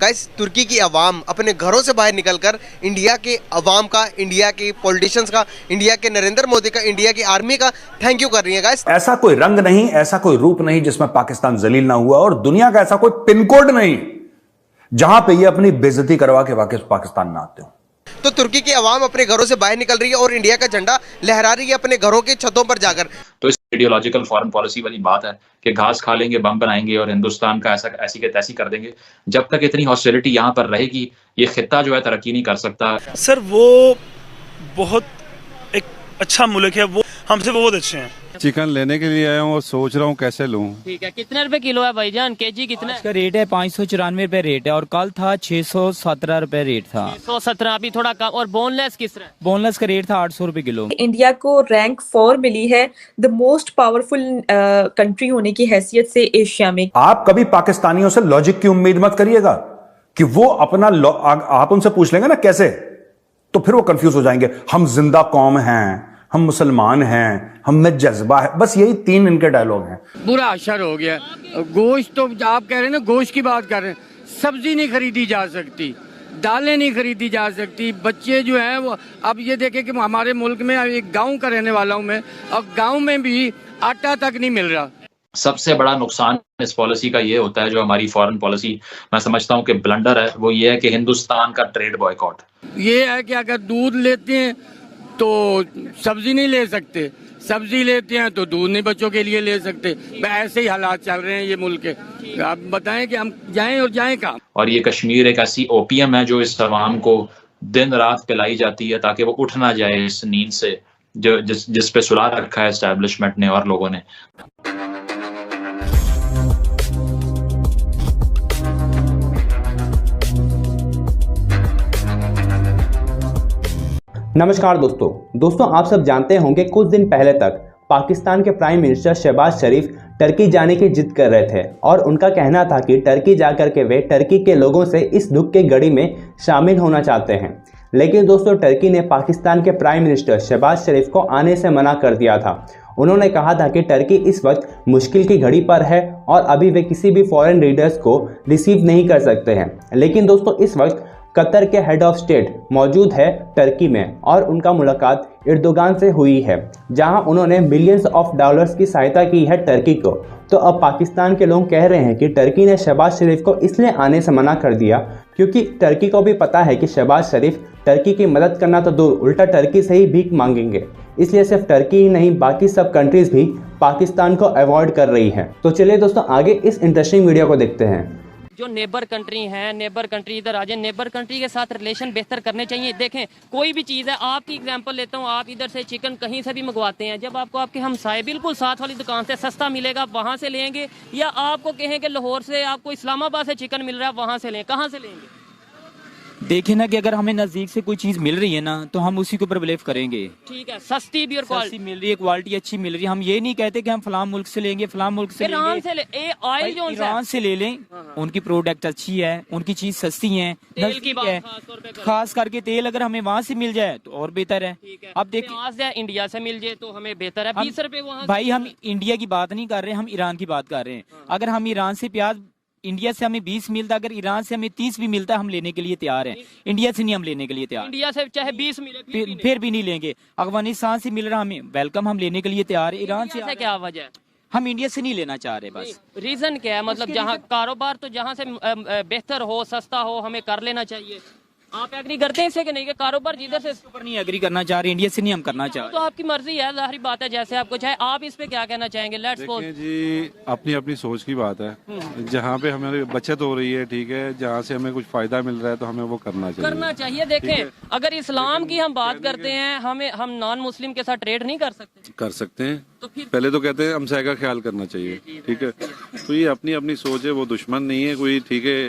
Guys, तुर्की की आवाम अपने घरों से बाहर निकलकर इंडिया के अवाम का, इंडिया के पॉलिटिशियंस का, इंडिया के नरेंद्र मोदी का, इंडिया की आर्मी का थैंक यू कर रही है। गाइस, ऐसा कोई रंग नहीं, ऐसा कोई रूप नहीं जिसमें पाकिस्तान जलील ना हुआ, और दुनिया का ऐसा कोई पिन कोड नहीं जहां पे ये अपनी बेइज्जती करवा के वापस पाकिस्तान ना आते हो। तो तुर्की की आवाम अपने घरों से बाहर निकल रही है और इंडिया का झंडा लहरा रही है अपने घरों के छतों पर जाकर। तो इस आइडियोलॉजिकल फॉरेन पॉलिसी वाली बात है कि घास खा लेंगे, बम बनाएंगे और हिंदुस्तान का ऐसा ऐसी के तैसी कर देंगे। जब तक इतनी हॉस्टिलिटी यहाँ पर रहेगी, ये खित्ता जो है तरक्की नहीं कर सकता। सर, वो बहुत एक अच्छा मुल्क है, वो हमसे बहुत अच्छे हैं। चिकन लेने के लिए आया हूँ और सोच रहा हूँ कैसे लूँ। ठीक है, कितने रुपए किलो है भाईजान? केजी कितना इसका रेट है? 594 रुपए रेट है, और कल था 617 रुपए रेट था। 617 अभी थोड़ा कम। और बोनलेस किस तरह? बोनलेस का रेट था 800 रुपए किलो। इंडिया को रैंक 4 मिली है द मोस्ट पावरफुल कंट्री होने की हैसियत से एशिया में। आप कभी पाकिस्तानियों से लॉजिक की उम्मीद मत करिएगा कि वो अपना आप उनसे पूछ लेंगे ना कैसे, तो फिर वो कंफ्यूज हो जाएंगे। हम जिंदा कौम हैं, हम मुसलमान हैं, हम में जज्बा है, बस यही 3 इनके डायलॉग हैं। बुरा असर हो गया। गोश्त तो आप कह रहे हैं ना, गोश्त की बात कर रहे हैं, सब्जी नहीं खरीदी जा सकती, दालें नहीं खरीदी जा सकती। बच्चे जो हैं वो, अब ये देखें कि हमारे मुल्क में, एक गांव का रहने वाला हूं मैं, और गांव में भी आटा तक नहीं मिल रहा। सबसे बड़ा नुकसान इस पॉलिसी का ये होता है, जो हमारी फॉरेन पॉलिसी मैं समझता हूँ कि ब्लंडर है, वो ये है कि हिंदुस्तान का ट्रेड बॉयकॉट। ये है कि अगर दूध लेते हैं तो सब्जी नहीं ले सकते, सब्जी लेते हैं तो दूध नहीं बच्चों के लिए ले सकते। ऐसे ही हालात चल रहे हैं ये मुल्क के। आप बताएं कि हम जाएं और जाएं कहाँ। और ये कश्मीर एक ऐसी ओपीएम है जो इस अवाम को दिन रात पिलाई जाती है ताकि वो उठ ना जाए इस नींद से, जो जिस पे सुला रखा है एस्टैब्लिशमेंट ने और लोगों ने। नमस्कार दोस्तों, आप सब जानते होंगे कुछ दिन पहले तक पाकिस्तान के प्राइम मिनिस्टर शहबाज शरीफ टर्की जाने की जिद कर रहे थे, और उनका कहना था कि टर्की जाकर के वे टर्की के लोगों से इस दुख के घड़ी में शामिल होना चाहते हैं। लेकिन दोस्तों, टर्की ने पाकिस्तान के प्राइम मिनिस्टर शहबाज शरीफ को आने से मना कर दिया था। उन्होंने कहा था कि टर्की इस वक्त मुश्किल की घड़ी पर है और अभी वे किसी भी फॉरेन लीडर्स को रिसीव नहीं कर सकते हैं। लेकिन दोस्तों, इस वक्त कतर के हेड ऑफ स्टेट मौजूद है टर्की में, और उनका मुलाकात एर्दोगान से हुई है, जहां उन्होंने मिलियंस ऑफ डॉलर्स की सहायता की है टर्की को। तो अब पाकिस्तान के लोग कह रहे हैं कि टर्की ने शहबाज शरीफ को इसलिए आने से मना कर दिया क्योंकि टर्की को भी पता है कि शहबाज शरीफ टर्की की मदद करना तो दूर, उल्टा टर्की से ही भीख मांगेंगे। इसलिए सिर्फ टर्की ही नहीं, बाकी सब कंट्रीज भी पाकिस्तान को अवॉइड कर रही हैं। तो चलिए दोस्तों, आगे इस इंटरेस्टिंग वीडियो को देखते हैं। जो नेबर कंट्री हैं, नेबर कंट्री इधर आ जाए, नेबर कंट्री के साथ रिलेशन बेहतर करने चाहिए। देखें, कोई भी चीज़ है, आपकी एग्जांपल लेता हूँ, आप इधर से चिकन कहीं से भी मंगवाते हैं, जब आपको आपके हमसाए बिल्कुल साथ वाली दुकान से सस्ता मिलेगा, वहाँ से लेंगे, या आपको कहें कि लाहौर से आपको इस्लामाबाद से चिकन मिल रहा है, वहाँ से लें, कहाँ से लेंगे? देखें ना कि अगर हमें नजदीक से कोई चीज मिल रही है ना, तो हम उसी के ऊपर बिलीव करेंगे। ठीक है, सस्ती भी और क्वालिटी मिल रही है, क्वालिटी अच्छी मिल रही है। हम ये नहीं कहते कि हम फलां मुल्क से लेंगे, फलां मुल्क से ईरान लेंगे। से ले, ऑयल जो ईरान से ले लें, उनकी प्रोडक्ट अच्छी है, उनकी चीज सस्ती है, तेल की बात है। खास करके तेल अगर हमें वहाँ से मिल जाए तो और बेहतर है। अब देखिए, इंडिया से मिल जाए तो हमें बेहतर है। 20 रुपए वहाँ। भाई, हम इंडिया की बात नहीं कर रहे, हम ईरान की बात कर रहे हैं। अगर हम ईरान से प्याज, इंडिया से हमें 20 मिलता, अगर ईरान से हमें 30 भी मिलता, हम लेने के लिए तैयार हैं। इंडिया से नहीं हम लेने के लिए तैयार। इंडिया से चाहे 20 मिले फिर भी नहीं लेंगे। अफगानिस्तान से मिल रहा हमें वेलकम, हम लेने के लिए तैयार है। ईरान से क्या वजह है? हम इंडिया से नहीं लेना चाह रहे, बस रीजन क्या है? मतलब जहाँ कारोबार तो जहाँ से बेहतर हो, सस्ता हो, हमें कर लेना चाहिए। आप एग्री करते हैं इससे कि नहीं, कि कारोबार जिधर से ऊपर नहीं एग्री करना चाह रहे, इंडिया से नहीं हम करना चाह रहे। तो आपकी मर्जी है, जाहिर बात है, जैसे आपको चाहे। आप इस पे क्या कहना चाहेंगे? लेट्स सपोज जी, अपनी अपनी सोच की बात है। जहाँ पे हमारी बचत हो रही है, ठीक है, जहाँ से हमें कुछ फायदा मिल रहा है तो हमें वो करना चाहिए। देखें, अगर इस्लाम की हम बात करते हैं, हम नॉन मुस्लिम के साथ ट्रेड नहीं कर सकते हैं। तो फिर पहले तो कहते हैं हमसाय का ख्याल करना चाहिए, ठीक है। तो ये अपनी अपनी सोच है, वो दुश्मन नहीं है कोई, ठीक है।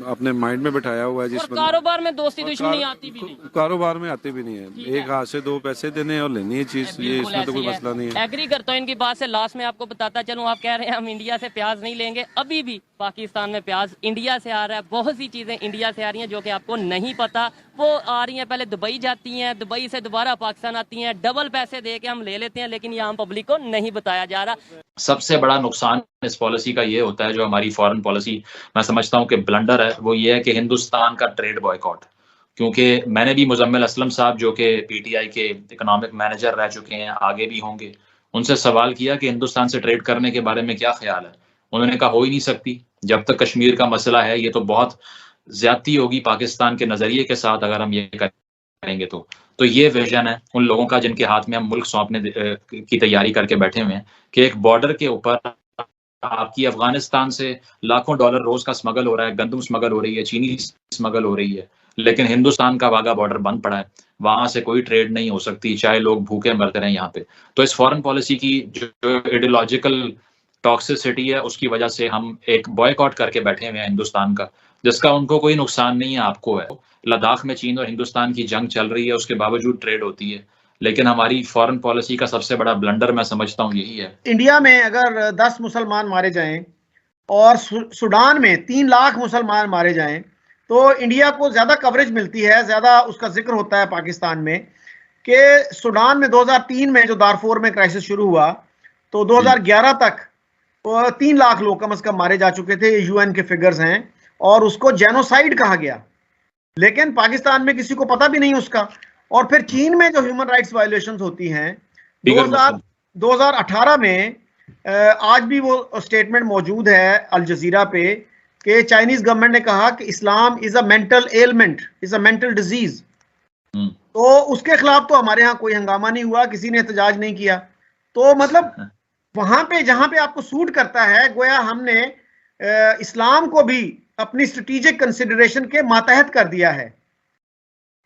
अपने माइंड में बैठाया हुआ है जिसमें कारोबार में दोस्ती दुश्मनी आती भी नहीं, कारोबार में आती भी नहीं है। एक हाथ से 2 पैसे देने और लेनी है चीज, ये इसमें तो कोई मसला नहीं है। एग्री करता हूँ इनकी बात से। लास्ट में आपको बताता चलूँ, आप कह रहे हैं हम इंडिया से प्याज नहीं लेंगे, अभी भी पाकिस्तान में प्याज इंडिया से आ रहा है। बहुत सी चीजें इंडिया से आ रही हैं जो कि आपको नहीं पता, वो आ रही हैं। पहले दुबई जाती हैं, दुबई से दोबारा पाकिस्तान आती हैं, डबल पैसे दे के हम ले लेते हैं, लेकिन ये आम पब्लिक को नहीं बताया जा रहा। सबसे बड़ा नुकसान इस पॉलिसी का ये होता है, जो हमारी फॉरेन पॉलिसी मैं समझता हूँ कि ब्लंडर है, वो ये है कि हिंदुस्तान का ट्रेड बॉयकॉट। क्योंकि मैंने भी मुजम्मिल असलम साहब जो कि पीटीआई के इकोनॉमिक मैनेजर रह चुके हैं, आगे भी होंगे, उनसे सवाल किया कि हिंदुस्तान से ट्रेड करने के बारे में क्या ख्याल है। उन्होंने कहा हो ही नहीं सकती, जब तक कश्मीर का मसला है, ये तो बहुत ज्यादती होगी पाकिस्तान के नजरिए के साथ अगर हम ये करेंगे तो ये विजन है उन लोगों का जिनके हाथ में हम मुल्क सौंपने की तैयारी करके बैठे हुए हैं कि एक बॉर्डर के ऊपर आपकी अफगानिस्तान से लाखों डॉलर रोज का स्मगल हो रहा है, गंदम स्मगल हो रही है, चीनी स्मगल हो रही है, लेकिन हिंदुस्तान का वाघा बॉर्डर बंद पड़ा है, वहां से कोई ट्रेड नहीं हो सकती, चाहे लोग भूखे मरते रहे यहाँ पे। तो इस फॉरेन पॉलिसी की जो आइडियोलॉजिकल टॉक्सिसिटी है, उसकी वजह से हम एक बॉयकॉट करके बैठे हुए हैं हिंदुस्तान का, जिसका उनको कोई नुकसान नहीं है, आपको है। लद्दाख में चीन और हिंदुस्तान की जंग चल रही है, उसके बावजूद ट्रेड होती है, लेकिन हमारी फॉरेन पॉलिसी का सबसे बड़ा ब्लंडर मैं समझता हूँ यही है। इंडिया में अगर 10 मुसलमान मारे जाएं और सूडान में 3 लाख मुसलमान मारे जाएं तो इंडिया को ज्यादा कवरेज मिलती है, ज्यादा उसका जिक्र होता है पाकिस्तान में कि सूडान में 2003 में जो दारफोर में क्राइसिस शुरू हुआ तो 2011 तक 3 लाख लोग कम से कम मारे जा चुके थे, यूएन के फिगर्स हैं, और उसको जेनोसाइड कहा गया, लेकिन पाकिस्तान में किसी को पता भी नहीं उसका। और फिर चीन में जो ह्यूमन राइट्स वायलेशंस होती हैं 2018 में, आज भी वो स्टेटमेंट मौजूद है अल जजीरा पे कि चाइनीज गवर्नमेंट ने कहा कि Islam is a mental element, is a mental disease. तो उसके खिलाफ तो हमारे यहाँ कोई हंगामा नहीं हुआ, किसी ने एहतजाज नहीं किया। तो मतलब वहां पे जहां पे आपको सूट करता है, गोया हमने इस्लाम को भी अपनी स्ट्रेटेजिक कंसिडरेशन के मातहत कर दिया है।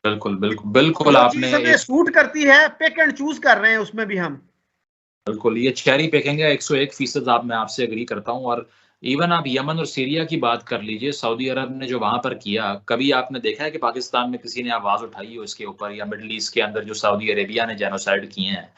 बिल्कुल बिल्कुल बिल्कुल, आपने सूट करती है, पिक एंड चूज कर रहे हैं उसमें भी हम। बिल्कुल, ये चेरी पिकिंग है 101% आप, मैं आपसे एग्री करता हूँ। और इवन आप यमन और सीरिया की बात कर लीजिए, सऊदी अरब ने जो वहां पर किया, कभी आपने देखा है कि पाकिस्तान में किसी ने आवाज उठाई हो इसके ऊपर, या मिडल ईस्ट के अंदर जो सऊदी अरेबिया ने जेनोसाइड किए हैं,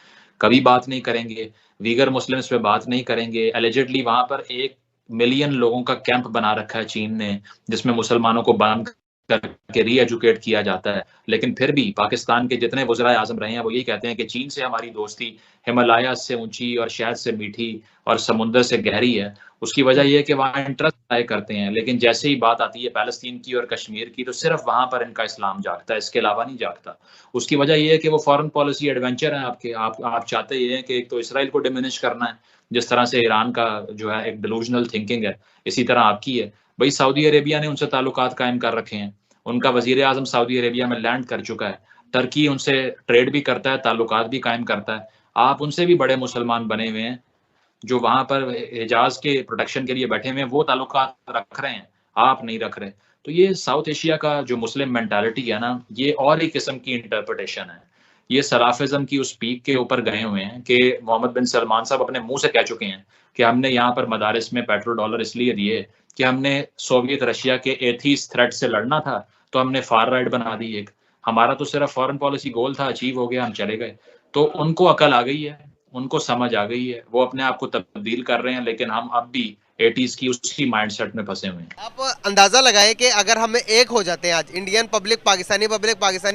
कभी बात नहीं करेंगे। वीगर मुस्लिम्स पे बात नहीं करेंगे। एलिजिडली वहां पर 1 मिलियन लोगों का कैंप बना रखा है चीन ने, जिसमें मुसलमानों को बंद करके री एजुकेट किया जाता है, लेकिन फिर भी पाकिस्तान के जितने वज़राए आज़म रहे हैं वो यही कहते हैं कि चीन से हमारी दोस्ती हिमालय से ऊंची और शहद से मीठी और समुद्र से गहरी है। उसकी वजह यह है कि वहाँ इंटरेस्ट तय करते हैं, लेकिन जैसे ही बात आती है पैलेस्तीन की और कश्मीर की, तो सिर्फ वहां पर इनका इस्लाम जागता है, इसके अलावा नहीं जागता। उसकी वजह यह है कि वो फॉरेन पॉलिसी एडवेंचर है आपके। आप चाहते ये हैं कि एक तो इसराइल को डिमिनिश करना है, जिस तरह से ईरान का जो है एक डिलूजनल थिंकिंग है, इसी तरह आपकी है। भाई सऊदी अरेबिया ने उनसे ताल्लुकात कायम कर रखे हैं, उनका वजीर आजम सऊदी अरेबिया में लैंड कर चुका है, टर्की उनसे ट्रेड भी करता है, ताल्लुकात भी कायम करता है। आप उनसे भी बड़े मुसलमान बने हुए हैं, जो वहां पर हिजाज के प्रोटेक्शन के लिए बैठे हुए हैं, वो ताल्लुकात रख रहे हैं, आप नहीं रख रहे। तो ये साउथ एशिया का जो मुस्लिम मेंटालिटी है ना, ये और एक किस्म की इंटरप्रिटेशन है। ये सलाफिज्म की उस पीक के ऊपर गए हुए हैं कि मोहम्मद बिन सलमान साहब अपने मुंह से कह चुके हैं कि हमने यहाँ पर मदारिस में पेट्रोल डॉलर इसलिए दिए कि हमने सोवियत रशिया के एथीस थ्रेट से लड़ना था, तो हमने फार राइट बना दी एक। हमारा तो सिर्फ फॉरेन पॉलिसी गोल था, अचीव हो गया, हम चले गए। तो उनको अकल आ गई है, उनको समझ आ गई है, वो अपने आप को तब्दील कर रहे हैं, लेकिन हम अब भी 80s की उसी माइंडसेट में फंसे हुए हैं। आप अंदाजा लगाएं कि अगर हम एक हो जाते हैं आज, Indian public, Pakistani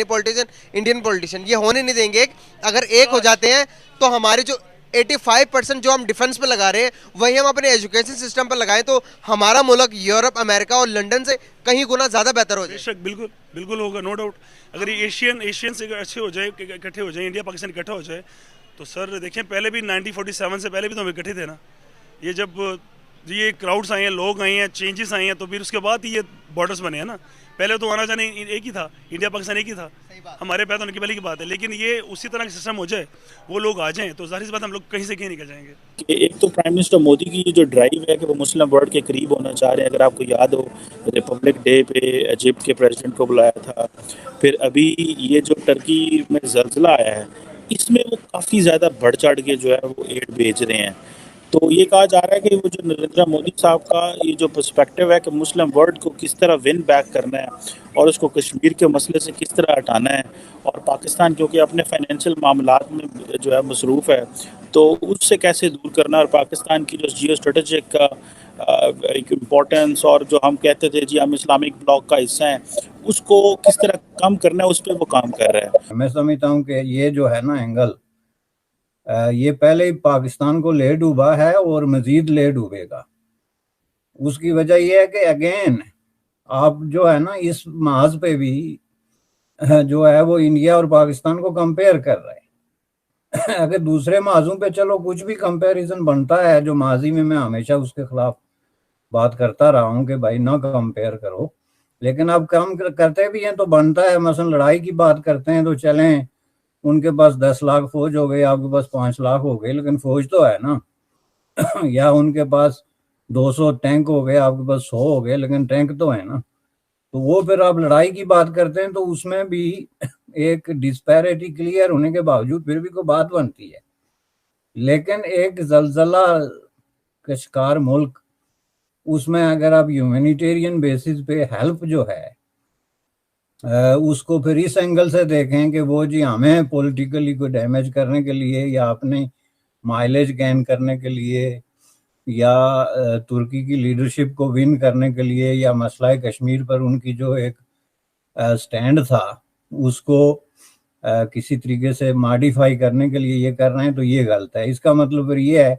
politician, Indian politician, ये होने नहीं देंगे। अगर एक हो जाते हैं तो हमारे जो 85% जो हम डिफेंस पे लगा रहे हैं, वही हम अपने एजुकेशन सिस्टम पर लगाएं तो हमारा मुल्क यूरोप, अमेरिका और लंदन से कहीं गुना ज्यादा बेहतर हो जाए। बिल्कुल बिल्कुल होगा, नो डाउट। अगर ये एशियन से अच्छे हो जाए, इकट्ठे हो जाए, इंडिया पाकिस्तान इकट्ठा हो जाए, तो सर देखें पहले भी 1947 से पहले भी तो हम इकट्ठे थे ना। ये जब ये क्राउड्स आए हैं, लोग आए हैं, चेंजेस आए हैं, तो फिर उसके बाद ये बॉर्डर्स बने हैं ना। पहले तो आना जाने एक ही था, इंडिया पाकिस्तान एक ही था, हमारे पैदा होने की पहले की बात है। लेकिन ये उसी तरह का सिस्टम हो जाए, वो लोग आ जाएं, तो जाहिर सी बात हम लोग कहीं से कहीं निकल जाएंगे। एक तो प्राइम मिनिस्टर मोदी की जो ड्राइव है कि वो मुस्लिम वर्ल्ड के करीब होना चाह रहे हैं। अगर आपको याद हो, रिपब्लिक डे पे इजिप्ट के प्रेसिडेंट को बुलाया था, फिर अभी ये जो टर्की में ज़ल्ज़ला आया है, इसमें वो काफ़ी ज़्यादा बढ़ चढ़ के जो है वो एड भेज रहे हैं। तो ये कहा जा रहा है कि वो जो नरेंद्र मोदी साहब का ये जो पर्सपेक्टिव है कि मुस्लिम वर्ल्ड को किस तरह विन बैक करना है और उसको कश्मीर के मसले से किस तरह हटाना है, और पाकिस्तान क्योंकि अपने फाइनेंशियल मामलात में जो है मसरूफ़ है, तो उससे कैसे दूर करना, और पाकिस्तान की जो जियो स्ट्रेटेजिक का एक इम्पोर्टेंस, और जो हम कहते थे जी हम इस्लामिक ब्लॉक का हिस्सा हैं, उसको किस तरह कम करना है, उस पर वो काम कर रहा है। मैं समझता हूँ कि ये जो है ना एंगल, ये पहले ही पाकिस्तान को ले डूबा है और मजीद ले डूबेगा। उसकी वजह यह है कि अगेन आप जो है ना इस महाज पे भी जो है वो इंडिया और पाकिस्तान को कंपेयर कर रहे हैं। अगर दूसरे महाजों पे चलो कुछ भी कंपैरिजन बनता है, जो माजी में मैं हमेशा उसके खिलाफ बात करता रहा हूँ कि भाई ना कंपेयर करो, लेकिन अब कम करते भी हैं तो बनता है। मसलन लड़ाई की बात करते हैं तो चलें, उनके पास 10 लाख फौज हो गई, आपके पास 5 लाख हो गए, लेकिन फौज तो है ना। या उनके पास 200 टैंक हो गए, आपके पास 100 हो गए, लेकिन टैंक तो है ना। तो वो फिर आप लड़ाई की बात करते हैं तो उसमें भी एक डिस्पैरिटी क्लियर होने के बावजूद फिर भी कोई बात बनती है। लेकिन एक जलजला का शिकार मुल्क, उसमें अगर आप ह्यूमैनिटेरियन बेसिस पे हेल्प जो है उसको फिर इस एंगल से देखें कि वो जी हमें पॉलिटिकली को डैमेज करने के लिए या अपने माइलेज गेन करने के लिए या तुर्की की लीडरशिप को विन करने के लिए या मसला कश्मीर पर उनकी जो एक स्टैंड था उसको किसी तरीके से मॉडिफाई करने के लिए ये कर रहे हैं, तो ये गलत है। इसका मतलब फिर ये है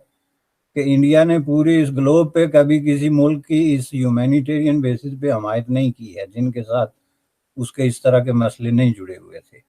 कि इंडिया ने पूरी इस ग्लोब पे कभी किसी मुल्क की इस ह्यूमैनिटेरियन बेसिस पे हमायत नहीं की है जिनके साथ उसके इस तरह के मसले नहीं जुड़े हुए थे।